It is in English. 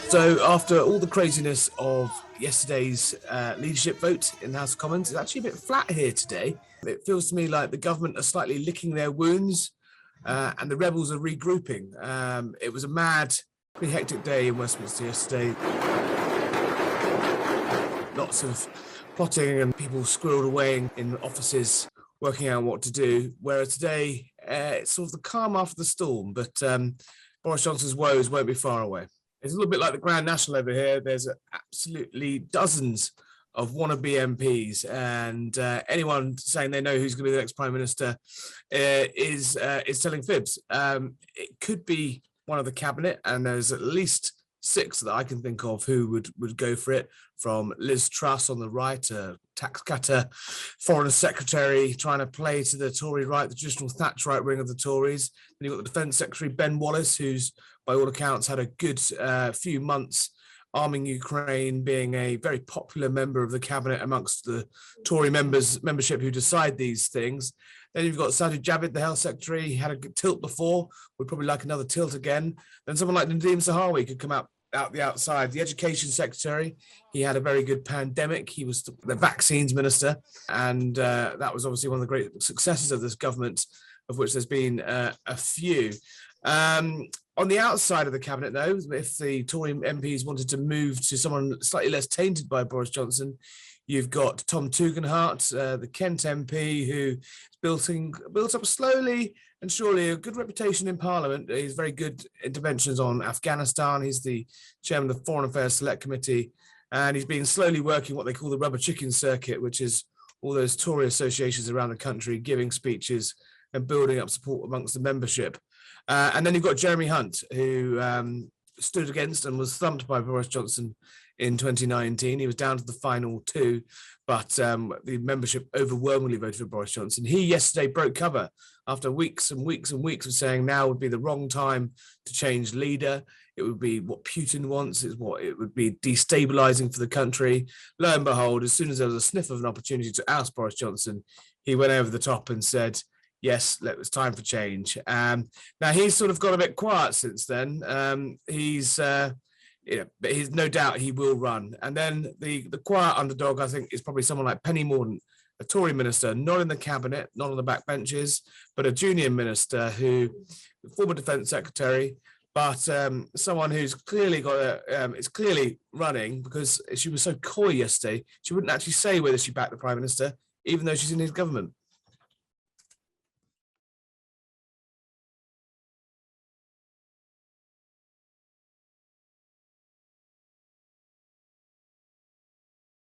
So after all the craziness of yesterday's leadership vote in the House of Commons, it's actually a bit flat here today. It feels to me like the government are slightly licking their wounds and the rebels are regrouping. It was a mad, pretty hectic day in Westminster yesterday. Lots of plotting and people squirreled away in offices working out what to do, whereas today it's sort of the calm after the storm, but Boris Johnson's woes won't be far away. It's a little bit like the Grand National over here. There's absolutely dozens of wannabe MPs, and anyone saying they know who's going to be the next Prime Minister is telling fibs. It could be one of the cabinet, and there's at least 6 that I can think of who would go for it, from Liz Truss on the right, tax cutter, foreign secretary trying to play to the Tory right, the traditional Thatcherite wing of the Tories. Then you've got the Defence Secretary, Ben Wallace, who's by all accounts had a good few months arming Ukraine, being a very popular member of the cabinet amongst the Tory membership who decide these things. Then you've got Sajid Javid, the health secretary. He had a good tilt before, would probably like another tilt again. Then someone like Nadeem Zahawi could come out the outside. The education secretary, he had a very good pandemic. He was the vaccines minister, and that was obviously one of the great successes of this government, of which there's been a few. On the outside of the cabinet, though, if the Tory MPs wanted to move to someone slightly less tainted by Boris Johnson, you've got Tom Tugendhat, the Kent MP, who built up slowly and surely a good reputation in Parliament. He's very good interventions on Afghanistan. He's the chairman of the Foreign Affairs Select Committee, and he's been slowly working what they call the rubber chicken circuit, which is all those Tory associations around the country giving speeches and building up support amongst the membership. And then you've got Jeremy Hunt, who stood against and was thumped by Boris Johnson in 2019. He was down to the final 2, but the membership overwhelmingly voted for Boris Johnson. He yesterday broke cover after weeks and weeks and weeks of saying now would be the wrong time to change leader. It would be what Putin wants. It would be destabilizing for the country. Lo and behold, as soon as there was a sniff of an opportunity to oust Boris Johnson, he went over the top and said, yes, it was time for change. Now he's sort of got a bit quiet since then. He's no doubt he will run. And then the quiet underdog, I think, is probably someone like Penny Mordaunt, a Tory minister, not in the cabinet, not on the backbenches, but a junior minister former defence secretary, but someone who's clearly is clearly running, because she was so coy yesterday. She wouldn't actually say whether she backed the Prime Minister, even though she's in his government.